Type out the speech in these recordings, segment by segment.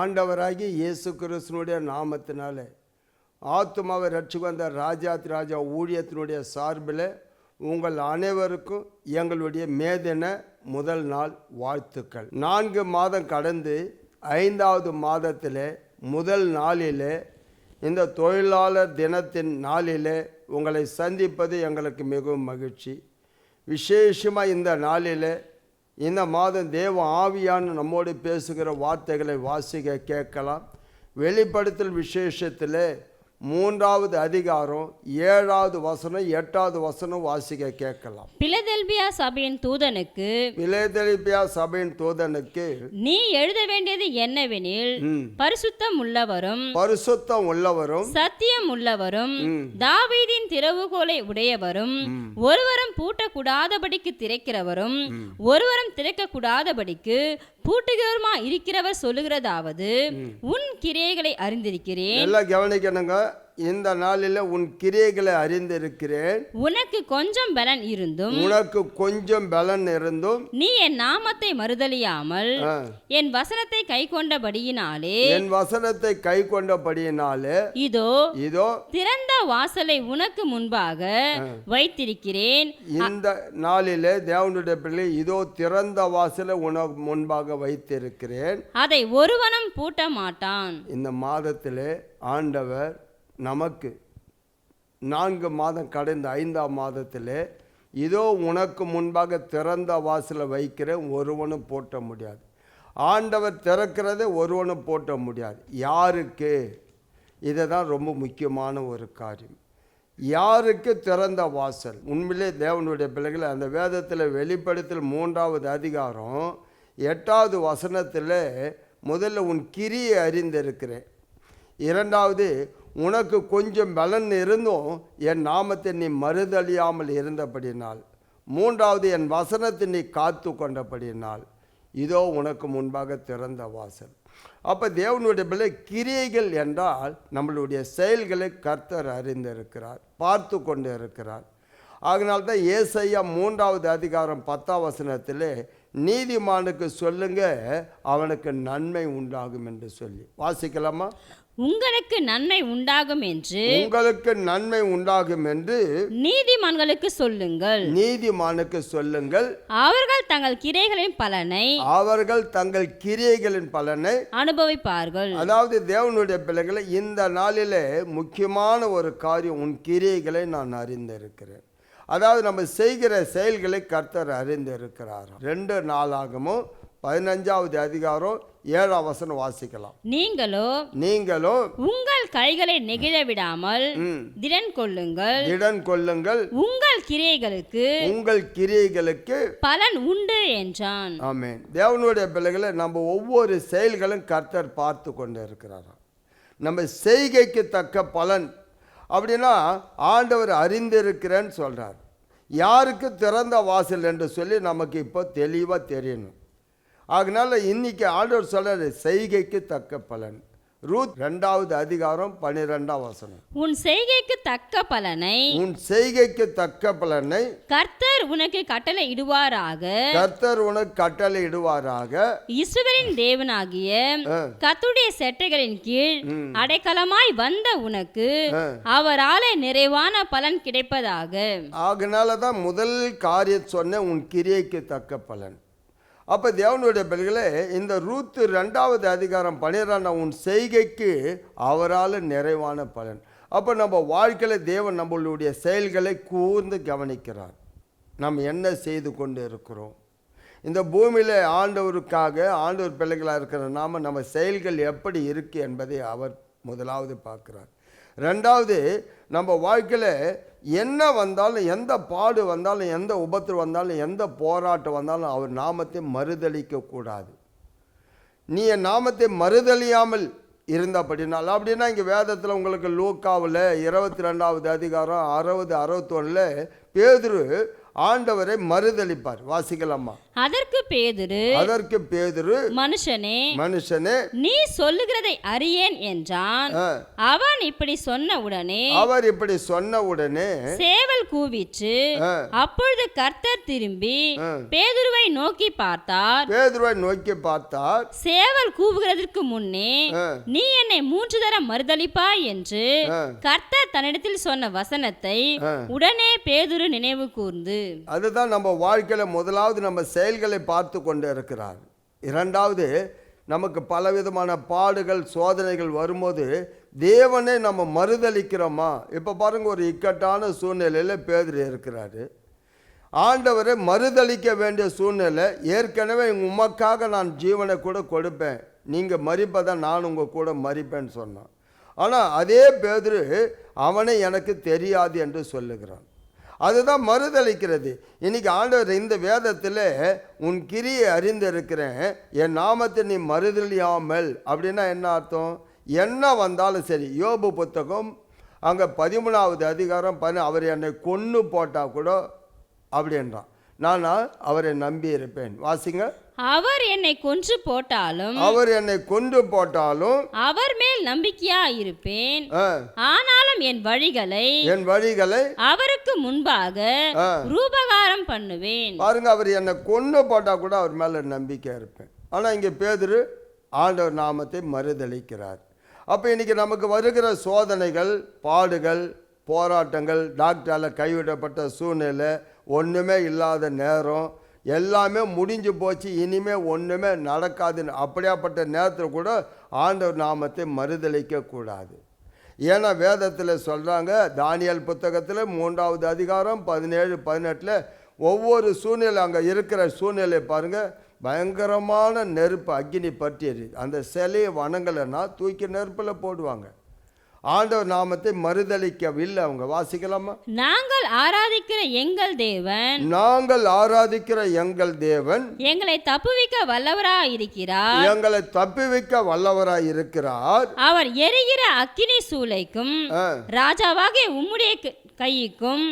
ஆண்டவராகி இயேசு கிறிஸ்துனுடைய நாமத்தினாலே ஆத்துமாவை ரட்சிக்கு வந்த ராஜாதி ராஜா ஊழியத்தினுடைய சார்பில் உங்கள் அனைவருக்கும் எங்களுடைய மேதின முதல் நாள் வாழ்த்துக்கள். 4 மாதம் கடந்து 5வது மாதத்திலே முதல் நாளிலே இந்த தொழிலாளர் தினத்தின் நாளிலே உங்களை சந்திப்பது எங்களுக்கு மிகவும் மகிழ்ச்சி. விசேஷமாக இந்த நாளிலே இந்த மாதம் தேவ ஆவியான நம்மோடு பேசுகிற வார்த்தைகளை வாசிக்க கேட்கலாம். வெளிப்படுத்தல் விசேஷத்தில் 3வது அதிகாரம் 7வது வசனம் 8வது வசனம் வாசிக்க கேட்கலாம். பிலதெல்பியா சபையின் தூதனுக்கு நீ எழுத வேண்டியது என்னவெனில், பரிசுத்தம் உள்ளவரும் சத்தியம் உள்ளவரும் தாவீதின் திறவுகோலை உடையவரும் ஒருவரும் பூட்டக்கூடாதபடிக்கு திறக்கிறவரும் ஒருவரும் திறக்க கூடாதபடிக்கு பூட்டுகிறவருமா இருக்கிறவர் சொல்லுகிறதாவது, உன் கிரியைகளை அறிந்திருக்கிறேன். எல்லாம் கவனிக்கணுங்க. இந்த நாளில் உன் கிரியைகளை அறிந்திருக்கிறேன். உனக்கு கொஞ்சம் பலன் இருந்தும் நீ என் நாமத்தை மறுதலியாமல் என் வசனத்தை கை கொண்டபடியினாலே இதோ திறந்த வாசலை உனக்கு முன்பாக வைத்திருக்கிறேன். இந்த நாளிலே தேவனுடைய பிள்ளை, இதோ திறந்த வாசலை உனக்கு முன்பாக வைத்திருக்கிறேன், அதை ஒருவனும் பூட்ட மாட்டான். இந்த மாதத்திலே ஆண்டவர் நமக்கு 4 மாதம் கடந்த 5ஆம் மாதத்திலே இதோ உனக்கு முன்பாக திறந்த வாசலை வைக்கிறேன், ஒருவனும் போட்ட முடியாது. ஆண்டவர் திறக்கிறதை ஒருவனும் போட்ட முடியாது. யாருக்கு? இதை தான் ரொம்ப முக்கியமான ஒரு காரியம். யாருக்கு திறந்த வாசல்? உண்மையிலே தேவனுடைய பிள்ளைகளை, அந்த வேதத்தில் வெளிப்படுத்தல் 3வது அதிகாரம் 8வது வசனத்தில் முதல்ல உன் கிரியை அறிந்திருக்கிறேன், 2வது உனக்கு கொஞ்சம் பலன் இருந்தும் என் நாமத்தை நீ மறுதலியாமல் இருந்தபடினால், 3வது என் வசனத்தை நீ காத்து கொண்டபடினால் இதோ உனக்கு முன்பாக திறந்த வாசல். அப்போ தேவனுடைய பிள்ளை, கிரியைகள் என்றால் நம்மளுடைய செயல்களை கர்த்தர் அறிந்திருக்கிறார், பார்த்து கொண்டு இருக்கிறார். அதனால்தான் ஏசாயா 3வது அதிகாரம் 10ஆம் வசனத்திலே நீதிமானுக்கு சொல்லுங்க அவனுக்கு நன்மை உண்டாகும் என்று சொல்லி வாசிக்கலாமா? உங்களுக்கு நன்மை உண்டாகும் என்று நீதிமான்களுக்கு சொல்லுங்கள், அவர்கள் தங்கள் கிரியைகளின் பலனை அனுபவிப்பார்கள். அதாவது தேவனுடைய பிள்ளைகளை, இந்த நாளிலே முக்கியமான ஒரு காரியம், உன் கிரியைகளை நான் அறிந்திருக்கிறேன். அதாவது நம்ம செய்கிற செயல்களை கர்த்தர் அறிந்திருக்கிறார். 2 நாளாகமும் 15வது அதிகாரம் 7ஆம் வசனம் வாசிக்கலாம். நீங்களோ உங்கள் கைகளை நெகிழ விடாமல் திடன் கொள்ளுங்கள், உங்கள் கிரியைகளுக்கு பலன் உண்டு என்றான். ஆமென். தேவனுடைய பிள்ளைகளை, நம்ம ஒவ்வொரு செயல்களும் கர்த்தர் பார்த்து கொண்டு இருக்கிறார். நம்ம செய்கைக்கு தக்க பலன் அப்படின்னா ஆண்டவர் அறிந்திருக்கிறேன்னு சொல்றார். யாருக்கு திறந்த வாசல் என்று சொல்லி நமக்கு இப்போ தெளிவாக தெரியணும். அதனால இன்னைக்கு ஆண்டவர் சொல்றாரு, செய்கைக்கு தக்க பலன். ரூத் 2வது அதிகாரம் 12ஆம் வசனம். உன் செய்கைக்கு தக்க பலனை கர்த்தர் உனக்கு கட்டளை இடுவாராக. இஸ்ரவேலின் தேவனாகிய கர்த்தருடைய செட்டைகளின் கீழ் அடைக்கலமாய் வந்த உனக்கு அவராலே நிறைவான பலன் கிடைப்பதாக. அதனால தான் முதல் காரியம் சொன்ன, உன் கிரியைக்கு தக்க பலன். அப்போ தேவனுடைய பிள்ளைகளே, இந்த ரூத் 2வது அதிகாரம் 12 உன் செய்கைக்கு அவரால் நிறைவான பலன். அப்போ நம்ம வாழ்க்கையில் தேவன் நம்மளுடைய செயல்களை கூர்ந்து கவனிக்கிறார். நம்ம என்ன செய்து கொண்டு இருக்கிறோம், இந்த பூமியில் ஆண்டவருக்காக ஆண்டவர் பிள்ளைகளாக இருக்கிற நம்ம செயல்கள் எப்படி இருக்கு என்பதை அவர் முதலாவது பார்க்குறார். 2வது, நம்ம வாழ்க்கையில் என்ன வந்தாலும், எந்த பாடு வந்தாலும், எந்த உபத்திரம் வந்தாலும், எந்த போராட்டம் வந்தாலும் அவர் நாமத்தை மறுதலிக்க கூடாது. நீ என் நாமத்தை மறுதலியாமல் இருந்தபடினால், அப்படின்னா இங்கே வேதத்தில் உங்களுக்கு லூக்காவில் 22வது அதிகாரம் 60-61 பேதுரு ஆண்டவரை மறுதலிப்பார். வாசிக்கலாமா? அதற்கு பேதுரு மனுஷனே நீ சொல்லுகிறதை அறியேன் என்றான். அவர் இப்படி சொன்ன உடனே சேவல் கூவிற்று. அப்பொழுது கர்த்தர் திரும்பி பேதுருவை நோக்கி பார்த்தார். சேவல் கூவுகிறதற்கு முன்னே நீ என்னை 3 தரம் மறுதலிப்பாய் என்று கர்த்தர் தன்னிடத்தில் சொன்ன வசனத்தை உடனே பேதுரு நினைவு கூர்ந்து. அதுதான் நம்ம வாழ்க்கையில முதலாவது நம்ம செயல்களை பார்த்து கொண்டு இருக்கிறார். இரண்டாவது, நமக்கு பலவிதமான பாடுகள் சோதனைகள் வரும்போது தேவனை நம்ம மறுதலிக்கிறோமா? இப்போ பாருங்க, ஒரு இக்கட்டான சூழ்நிலையில் பேதுரு இருக்கிறாரு. ஆண்டவரை மறுதலிக்க வேண்டிய சூழ்நிலை. ஏற்கனவே உமக்காக நான் ஜீவனை கூட கொடுப்பேன், நீங்கள் மறிப்பதான் நான் உங்கள் கூட மறிப்பேன்னு சொன்னான். ஆனால் அதே பேதுரு அவனை எனக்கு தெரியாது என்று சொல்லுகிறான். அதுதான் மறுதலிக்கிறது. இன்னைக்கு ஆண்டவர் இந்த வேதத்தில் உன் கிரியை அறிந்திருக்கிறேன், என் நாமத்தை நீ மறுதலியாமல். அப்படின்னா என்ன அர்த்தம்? என்ன வந்தாலும் சரி. யோபு புத்தகம் அங்கே 13வது அதிகாரம் அவர் என்னை கொன்று போட்டால் கூட அப்படின்றான், நான் அவரை நம்பி இருப்பேன். வாசிங்க. அவர் என்னை கொன்று போட்டாலும் அவர் மேல் நம்பிக்கையா இருப்பேன். ஆனாலும் என் வழிகளை அவருக்கு முன்பாக ரூபகாரம் பண்ணுவேன். பாருங்க, அவர் என்னை கொன்று போட்டா கூட அவர் மேல நம்பிக்கையா இருப்பேன். ஆனா இங்க பேதுரு ஆண்டவர் நாமத்தை மறுதலிக்கிறார். அப்ப இன்னைக்கு நமக்கு வருகிற சோதனைகள், பாடுகள், போராட்டங்கள், டாக்டரால் கைவிடப்பட்ட சூழ்நிலை, ஒன்றுமே இல்லாத நேரம், எல்லாமே முடிஞ்சு போச்சு, இனிமே ஒன்றுமே நடக்காதுன்னு அப்படியாப்பட்ட நேரத்தில் கூட ஆண்டவர் நாமத்தை மறுதலிக்க கூடாது. ஏன்னா வேதத்தில் சொல்கிறாங்க, தானியேல் புத்தகத்தில் 3வது அதிகாரம் 17-18 ஒவ்வொரு சூழ்நிலை, அங்கே இருக்கிற சூழ்நிலை பாருங்கள், பயங்கரமான நெருப்பு அக்கினி பற்றியது. அந்த சிலையை வணங்கலைன்னா தூக்கி நெருப்பில் போடுவாங்க. ஆண்டவர் நாமத்தை மறுதலிக்கவில்லை அவங்க. வாசிக்கலாமா? நாங்கள் ஆராதிக்கிற எங்கள் தேவன் எங்களை தப்புவிக்க வல்லவராய் இருக்கிறார். அவர் எரிகிற அக்கினி சூளைக்கும் ராஜாவாகிய உம்முடைய கைக்கும்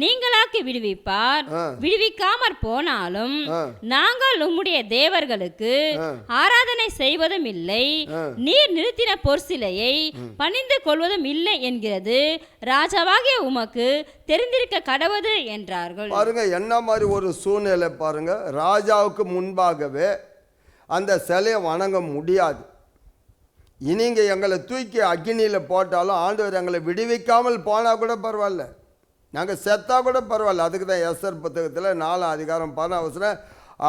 நீங்களாக்கி விடுவிப்பார். விடுவிக்காமற் போனாலும் நாங்கள் உம்முடைய தேவர்களுக்கு ஆராதனை செய்வதும் இல்லை, நீர் நிறுத்தின பொற்சிலையை பணிந்து கொள்வதும் இல்லை என்கிறது ராஜாவாகிய உமக்கு தெரிந்திருக்க கடவுது என்றார்கள். பாருங்க என்ன மாதிரி ஒரு சூழ்நிலை பாருங்க. ராஜாவுக்கு முன்பாகவே அந்த சிலையை வணங்க முடியாது. இனிங்க எங்களை தூக்கி அக்னியில் போட்டாலும் ஆண்டவர் எங்களை விடுவிக்காமல் போனால் கூட பரவாயில்ல, நாங்கள் செத்தா கூட பரவாயில்ல. அதுக்கு தான் எஸ்தர் புத்தகத்தில் 4 அதிகாரம் 10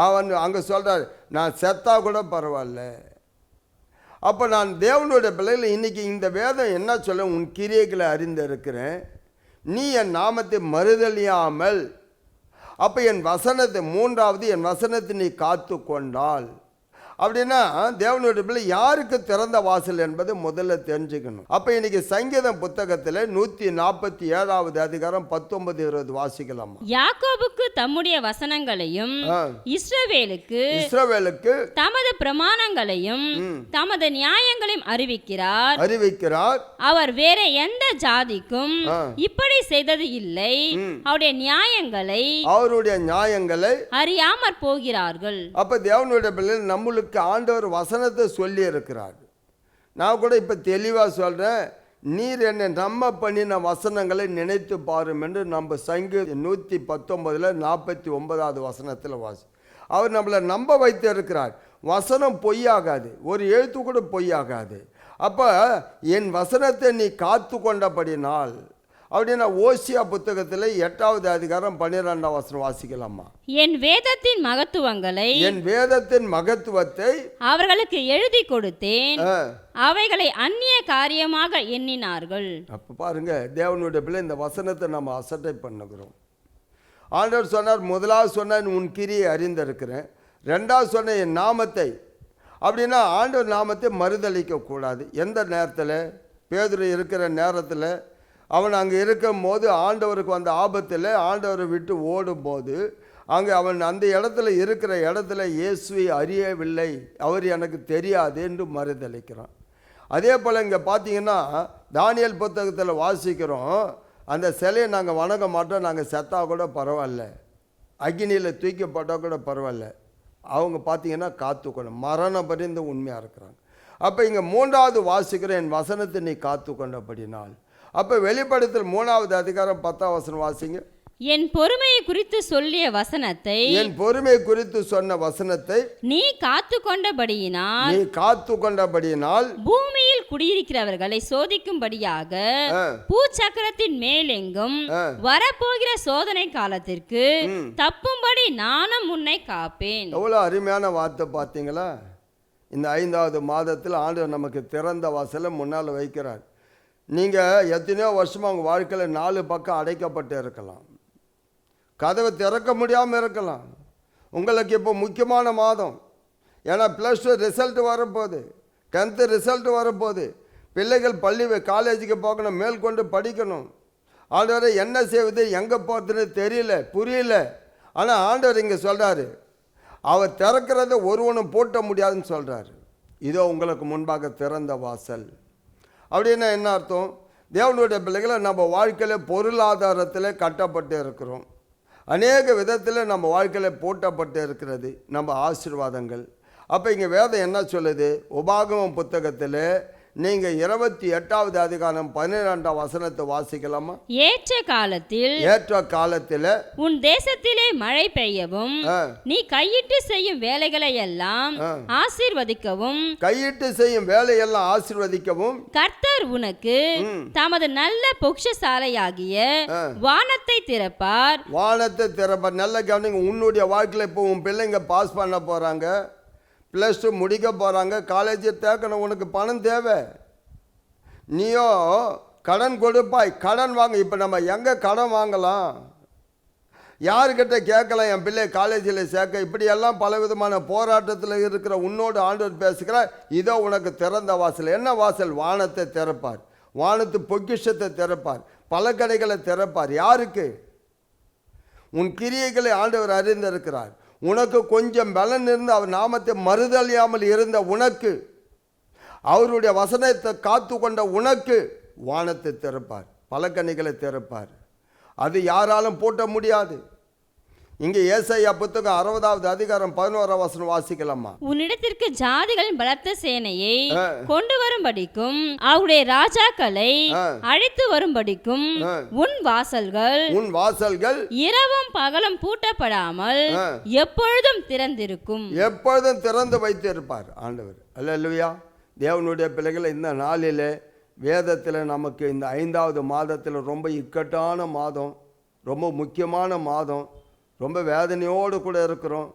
அவன் அங்கே சொல்கிறார், நான் செத்தா கூட பரவாயில்ல. அப்போ நான் தேவனுடைய பிள்ளைகள் இன்னைக்கு இந்த வேதம் என்ன சொல்ல, உன் கிரியைகளை அறிந்திருக்கிறேன், நீ என் நாமத்தை மறுதலியாமல். அப்போ என் வசனத்தை, 3வது என் வசனத்தை நீ காத்து கொண்டால் அப்படின்னா தேவனுடைய பிள்ளை யாருக்கு திறந்த வாசல் என்பதை முதல்ல தெரிஞ்சுக்கணும். அப்போ இன்னைக்கு சங்கீதம் புத்தகத்தில் 147வது அதிகாரம் 19-20 வாசிக்கலாம். யாக்கோபுக்கு தம்முடைய வசனங்களையும் இஸ்ரவேலுக்கு தமது பிரமாணங்களையும் தமது நியாயங்களையும் அறிவிக்கிறார். அவர் வேற எந்த ஜாதிக்கும் இப்படி செய்தது இல்லை. அவருடைய நியாயங்களை அறியாமற் போகிறார்கள். அப்ப தேவனுடைய பிள்ளை நம்மளுக்கு ஆண்டவர் வசனத்தை சொல்லி இருக்கிறார். நான் கூட இப்ப தெளிவா சொல்றேன், நீர் என்னை நம்ப பண்ணின வசனங்களை நினைத்து பாரும் என்று நம்ம சங்கீதம் 119-49வது வசனத்தில் வாசி. அவர் நம்மளை நம்ப வைத்து இருக்கிறார். வசனம் பொய்யாகாது, ஒரு எழுத்து கூட பொய்யாகாது. அப்போ என் வசனத்தை நீ காத்து கொண்டபடினால் அப்படின்னா ஓசியா புத்தகத்தில் 8வது அதிகாரம் 12வது வசனம் வாசிக்கலாமா? என் வேதத்தின் மகத்துவத்தை அவர்களுக்கு எழுதி கொடுத்தேன், அவைகளை அந்நிய காரியமாக எண்ணினார்கள். அப்ப பாருங்க தேவனுடைய பிள்ளை, இந்த வசனத்தை நம்ம அசட்டை பண்ணுகிறோம். ஆண்டவர் சொன்னார், முதலாவது சொன்னார் உன் கிரியை அறிந்திருக்கிறேன், 2வது சொன்ன என் நாமத்தை. அப்படின்னா ஆண்டவர் நாமத்தை மறுதலிக்க கூடாது. எந்த நேரத்தில்? பேதுரு இருக்கிற நேரத்தில், அவன் அங்கே இருக்கும் போது, ஆண்டவருக்கு வந்த ஆபத்தில் ஆண்டவரை விட்டு ஓடும்போது, அங்கே அவன் அந்த இடத்துல இருக்கிற இடத்துல இயேசுவை அறியவில்லை, அவர் எனக்கு தெரியாது என்று மறுதலிக்கிறான். அதே போல் இங்கே பார்த்தீங்கன்னா தானியேல் புத்தகத்தில் வாசிக்கிறோம், அந்த சிலையை நாங்கள் வணங்க மாட்டோம், நாங்கள் செத்தா கூட பரவாயில்ல, அக்னியில் தூக்கப்பட்டால் கூட பரவாயில்ல, அவங்க பார்த்தீங்கன்னா காத்துக்கொள்ள மரணம் பரிந்து உண்மையாக இருக்கிறாங்க. அப்போ இங்கே 3வது வாசிக்கிற என் வசனத்தை நீ காத்து கொண்டபடினால். அப்போ வெளிப்படுத்தல் 3வது அதிகாரம் 10ஆம் வசனம் வாசிங்க. என் பொறுமையை குறித்து சொல்லிய வசனத்தை, என் பொறுமை குறித்து சொன்ன வசனத்தை நீ காத்து கொண்டபடியினால், நீ காத்து கொண்டபடியினால் பூமியில் குடியிருக்கிறவர்களை சோதிக்கும்படியாக பூச்சக்கரத்தின் மேலெங்கும் வரப்போகிற சோதனை காலத்திற்கு தப்பும்படி நானும் உன்னை காப்பேன். எவ்வளோ அருமையான வார்த்தை பார்த்தீங்களா? இந்த 5வது மாதத்தில் ஆண்டவர் நமக்கு திறந்த வாசலை முன்னால் வைக்கிறார். நீங்கள் எத்தனையோ வருஷமாக உங்கள் வாழ்க்கையில் 4 பக்கம் அடைக்கப்பட்டு இருக்கலாம், கதவை திறக்க முடியாமல் இருக்கலாம். உங்களுக்கு இப்போ முக்கியமான மாதம், ஏன்னா +2 ரிசல்ட் வரப்போகுது, 10th ரிசல்ட் வரப்போகுது, பிள்ளைகள் பள்ளி காலேஜுக்கு போகணும், மேற்கொண்டு படிக்கணும். ஆண்டவரை என்ன செய்வது, எங்கே போகிறதுன்னு தெரியல, புரியல. ஆனால் ஆண்டவர் இங்கே சொல்கிறாரு, அவர் திறக்கிறத ஒருவனும் பூட்ட முடியாதுன்னு சொல்கிறாரு. இதோ உங்களுக்கு முன்பாக திறந்த வாசல். அப்படின்னா என்ன அர்த்தம்? தேவனுடைய பிள்ளைகளை நம்ம வாழ்க்கையில் பொருளாதாரத்தில் கட்டப்பட்டு இருக்கிறோம், அநேக விதத்தில் நம்ம வாழ்க்கையில் பூட்டப்பட்டு இருக்கிறது நம்ம ஆசீர்வாதங்கள். அப்போ இங்கே வேதம் என்ன சொல்லுது? உபாகமம் புத்தகத்தில் நீங்கள் 28வது அதிகாரம் 12ஆம் வசனத்தை வாசிக்கலாமா? ஏற்ற காலத்தில் உன் தேசத்திலே மழை பெய்யவும், நீ கையிட்டு செய்யும் வேலைகளை எல்லாம் ஆசீர்வதிக்கவும், கர்த்தர் உனக்கு தமது நல்ல பொக்ஷசாலையாகிய வானத்தை திறப்பார். நல்ல கவனிங்க. உன்னுடைய வாழ்க்கையில் இப்போ உன் பிள்ளைங்க பாஸ் பண்ண போகிறாங்க, +2 முடிக்க போகிறாங்க, காலேஜ் தேக்கணும், உனக்கு பணம் தேவை, நீயோ கடன் கொடுப்பாய், கடன் வாங்க. இப்போ நம்ம எங்கே கடன் வாங்கலாம், யாருக்கிட்ட கேட்கலாம் என் பிள்ளை காலேஜில் சேர்க்க? இப்படியெல்லாம் பலவிதமான போராட்டத்தில் இருக்கிற உன்னோடு ஆண்டவர் பேசுகிறார். இதோ உனக்கு திறந்த வாசல். என்ன வாசல்? வானத்தை திறப்பார், வானத்து பொக்கிஷத்தை திறப்பார், பல கடைகளை திறப்பார். யாருக்கு? உன் கிரியைகளை ஆண்டவர் அறிந்திருக்கிறார். உனக்கு கொஞ்சம் பலன் இருந்து அவர் நாமத்தை மறுதலியாமல் இருந்த உனக்கு, அவருடைய வசனத்தை காத்து கொண்ட உனக்கு வானத்தை திறப்பார், பல கனிகளை திறப்பார். அது யாராலும் பூட்ட முடியாது. இங்கே ஏசாயா புத்தகம் 60வது அதிகாரம் 11ஆம் வசனம் வாசிக்கலாமா? உன்னிடத்திற்கு ஜாதிகளின் பலத்த சேனையை கொண்டு வரும்படிக்கும் அவருடைய ராஜாக்களை அழைத்து வரும்படிக்கும் உன் வாசல்கள் இரவும் பகலும் பூட்டப்படாமல் எப்பொழுதும் திறந்திருக்கும். எப்பொழுதும் திறந்து வைத்திருப்பார் ஆண்டவர். அல்லேலூயா. தேவனுடைய பிள்ளைகள், இந்த நாளில் வேதத்தில் நமக்கு இந்த 5வது மாதத்தில் ரொம்ப இக்கட்டான மாதம், ரொம்ப முக்கியமான மாதம், ரொம்ப வேதனையோடு கூட இருக்கிறோம்.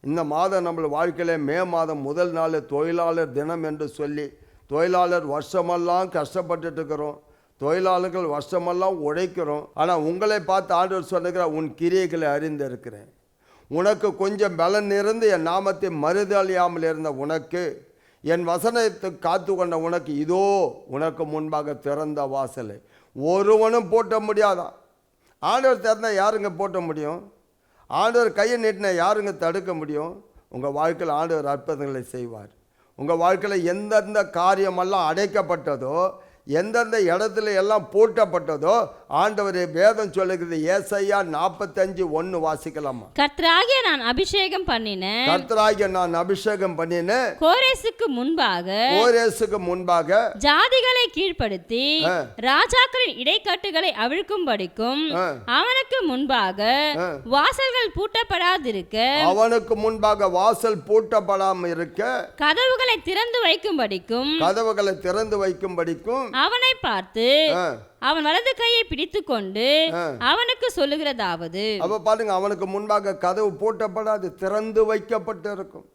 இந்த மாதம் நம்மள வாழ்க்கையில் மே மாதம் முதல் நாள் தொழிலாளர் தினம் என்று சொல்லி தொழிலாளர் வருஷமெல்லாம் கஷ்டப்பட்டுட்டு இருக்கிறோம், தொழிலாளர்கள் வருஷமெல்லாம் உழைக்கிறோம். ஆனால் உங்களை பார்த்து ஆண்டவர் சொல்லுகிற, உன் கிரியைகளை அறிந்திருக்கிறேன், உனக்கு கொஞ்சம் பலன் இருந்து என் நாமத்தை மறுதலியாமல் இருந்த உனக்கு, என் வசனத்தை காத்து கொண்ட உனக்கு, இதோ உனக்கு முன்பாக திறந்த வாசலை ஒருவனும் பூட்ட முடியாதான். ஆண்டவர் திறந்தால் யாருங்க பூட்ட முடியும்? ஆண்டவர் கையை நீட்டினா யாருங்க தடுக்க முடியும்? உங்கள் வாழ்க்கையில் ஆண்டவர் அற்புதங்களை செய்வார். உங்கள் வாழ்க்கையில் எந்தெந்த காரியமெல்லாம் அடைக்கப்பட்டதோ, எந்தெந்த இடத்துல எல்லாம் பூட்டப்பட்டதோ, ஆண்டவர் வேதம் சொல்லுகிறது. ஏசாயா 45:1 வாசிக்கலாமா? கர்த்தராகிய நான் அபிஷேகம் பண்ணினேன் கோரேசுக்கு முன்பாக ஜாதிகளை கீழ்ப்படுத்தி ராஜாக்களின் இடைக்கட்டுகளை அவிழ்க்கும்படிக்கும் அவனுக்கு முன்பாக வாசல்கள் பூட்டப்படாதிருக்க, அவனுக்கு முன்பாக வாசல் பூட்டப்படாமல் இருக்க, கதவுகளை திறந்து வைக்கும்படிக்கும் அவனை பார்த்து அவன் வலது கையை பிடித்து கொண்டு அவனுக்கு சொல்லுகிறதாவது. அப்ப பாருங்க, அவனுக்கு முன்பாக கதவு பூட்டப்படாது, திறந்து வைக்கப்பட்டு இருக்கும்.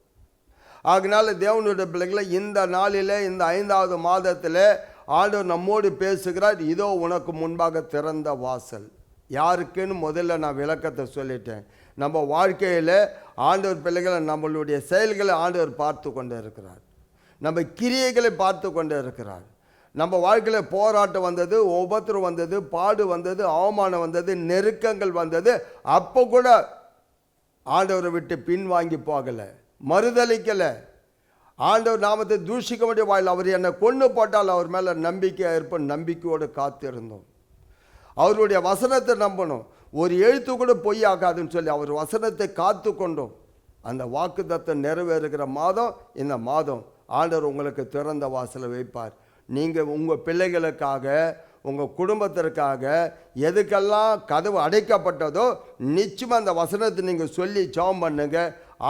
ஆகினால தேவனுடைய பிள்ளைகளை, இந்த நாளிலே, இந்த 5வது மாதத்தில் ஆண்டவர் நம்மோடு பேசுகிறார். இதோ உனக்கு முன்பாக திறந்த வாசல். யாருக்குன்னு முதல்ல நான் விளக்கத்தை சொல்லிட்டேன். நம்ம வாழ்க்கையில் ஆண்டவர் பிள்ளைகளை, நம்மளுடைய செயல்களை ஆண்டவர் பார்த்து கொண்டு இருக்கிறார், நம்ம கிரியைகளை பார்த்து கொண்டு இருக்கிறார். நம்ம வாழ்க்கையில் போராட்டம் வந்தது, உபத்திரம் வந்தது, பாடு வந்தது, அவமானம் வந்தது, நெருக்கங்கள் வந்தது. அப்போ கூட ஆண்டவரை விட்டு பின்வாங்கி போகலை, மறுதளிக்கலை. ஆண்டவர் நாமத்தை தூஷிக்க வேண்டிய வாயில் அவர் என்னை கொண்டு போட்டால் அவர் மேலே நம்பிக்கையாக இருப்போம். நம்பிக்கையோடு காத்திருந்தோம். அவருடைய வசனத்தை நம்பணும். ஒரு எழுத்து கூட பொய்யாகாதுன்னு சொல்லி அவர் வசனத்தை காத்து கொண்டோம். அந்த வாக்குத்தத்தம் நிறைவேறுகிற மாதம் இந்த மாதம். ஆண்டவர் உங்களுக்கு திறந்த வாசலை வைப்பார். நீங்கள் உங்கள் பிள்ளைகளுக்காக, உங்கள் குடும்பத்திற்காக எதுக்கெல்லாம் கதவு அடைக்கப்பட்டதோ நிச்சயமாக அந்த வசனத்தை நீங்கள் சொல்லி ஜெபம் பண்ணுங்க.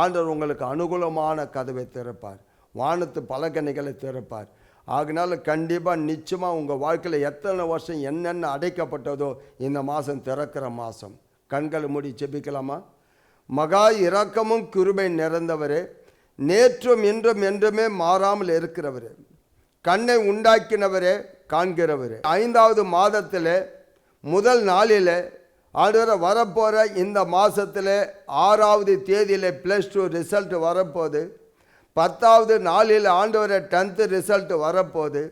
ஆண்டவர் உங்களுக்கு அனுகூலமான கதவை திறப்பார். வானத்து பலகணிகளை திறப்பார். ஆகினால கண்டிப்பாக நிச்சயமாக உங்கள் வாழ்க்கையில் எத்தனை வருஷம் என்னென்ன அடைக்கப்பட்டதோ இந்த மாதம் திறக்கிற மாதம். கண்களை மூடி ஜெபிக்கலாமா? மகா இரக்கமும் கிருபை நிறைந்தவரே, நேற்றும் இன்றும் என்றுமே மாறாமல் இருக்கிறவரே, கண்ணை உண்டாக்கினவரே, காண்கிறவரே, 5வது மாதத்தில் முதல் நாளில் ஆண்டவரை வரப்போகிற இந்த மாதத்தில் 6வது தேதியில் +2 ரிசல்ட் வரப்போகுது. 10வது நாளில் ஆண்டவரை 10th ரிசல்ட் வரப்போகுது.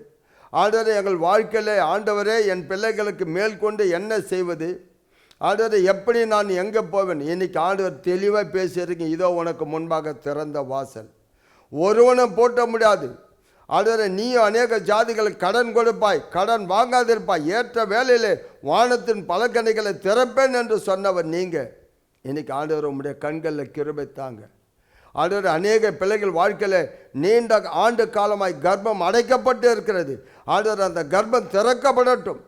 ஆண்டவரை எங்கள் வாழ்க்கையில் ஆண்டவரே என் பிள்ளைகளுக்கு மேற்கொண்டு என்ன செய்வது, ஆண்டவரை எப்படி நான் எங்கே போவேன், இன்னைக்கு ஆண்டவர் தெளிவாக பேசியிருக்கீங்க. இதோ உனக்கு முன்பாக திறந்த வாசல், ஒருவனும் போட்ட முடியாது. ஆண்டவரை நீயும் அநேக ஜாதிகளுக்கு கடன் கொடுப்பாய், கடன் வாங்காதிருப்பாய், ஏற்ற வேலையில் வானத்தின் பலகணிகளை திறப்பேன் என்று சொன்னவர் நீங்கள். இன்னைக்கு ஆண்டவர் உங்களுடைய கண்களில் கிருபை தாங்க. ஆண்டவர் அநேக பிள்ளைகள் வாழ்க்கையில் நீண்ட ஆண்டு காலமாய் கர்ப்பம் அடைக்கப்பட்டு இருக்கிறது. ஆண்டவர் அந்த கர்ப்பம் திறக்கப்படட்டும்.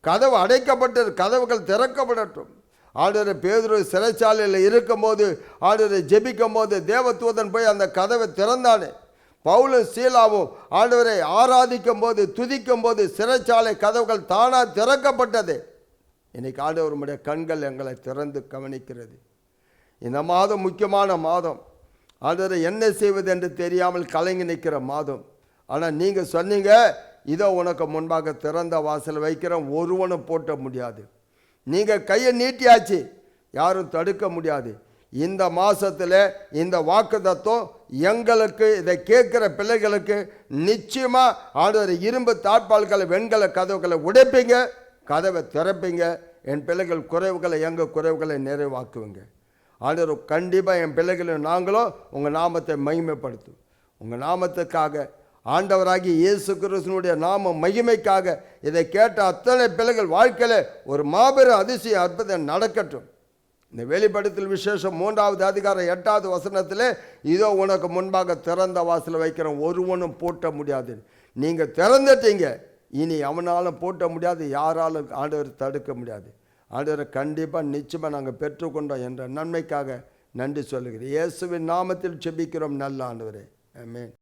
கதவு அடைக்கப்பட்டு கதவுகள் திறக்கப்படட்டும். ஆண்டவர் பேதுரு சிறைச்சாலையில் இருக்கும்போது ஆண்டவரை ஜெபிக்கும் போது தேவதூதன் போய் அந்த கதவை திறந்தானே. பவுலும் சீலாவும் ஆண்டவரை ஆராதிக்கும் போது துதிக்கும் போது சிறைச்சாலை கதவுகள் தானாக திறக்கப்பட்டது. இன்னைக்கு ஆண்டவர் உம்முடைய கண்கள் எங்களை திறந்து கவனிக்கிறது. இந்த மாதம் முக்கியமான மாதம். ஆண்டவரை என்ன செய்வது என்று தெரியாமல் கலங்கி நிற்கிற மாதம். ஆனால் நீங்கள் சொன்னீங்க, இதோ உனக்கு முன்பாக திறந்த வாசல் வைக்கிறோம், ஒருவனும் போட்ட முடியாது. நீங்கள் கையை நீட்டியாச்சு, யாரும் தடுக்க முடியாது. இந்த மாதத்தில் இந்த வாக்குத்தத்தம் எங்களுக்கு, இதை கேட்குற பிள்ளைகளுக்கு நிச்சயமாக ஆண்டவர் இரும்பு தாழ்பால்களை வெண்கல கதவுகளை உடைப்பீங்க, கதவை திறப்பீங்க. என் பிள்ளைகள் குறைவுகளை, எங்கள் குறைவுகளை நிறைவாக்குவீங்க. ஆண்டவர் கண்டிப்பாக என் பிள்ளைகளும் நாங்களும் உங்கள் நாமத்தை மகிமைப்படுத்தும். உங்கள் நாமத்துக்காக, ஆண்டவராகி இயேசு கிறிஸ்துவினுடைய நாம மகிமைக்காக இதை கேட்ட அத்தனை பிள்ளைகள் வாழ்க்கையில் ஒரு மாபெரும் அதிசயம் அற்புதம் நடக்கட்டும். இந்த வெளிப்படுத்தல் விசேஷம் 3வது அதிகாரம் 8வது வசனத்தில் இதோ உனக்கு முன்பாக திறந்த வாசல் வைக்கிறோம், ஒருவனும் போட்ட முடியாது. நீங்கள் திறந்துட்டீங்க, இனி அவனாலும் போட்ட முடியாது, யாராலும் ஆண்டவர் தடுக்க முடியாது. ஆண்டவரை கண்டிப்பாக நிச்சயமாக நாங்கள் பெற்றுக்கொண்டோம் என்ற நன்மைக்காக நன்றி சொல்லுகிறேன். இயேசுவின் நாமத்தில் ஜெபிக்கிறோம் நல்ல ஆண்டவரே, ஆமென்.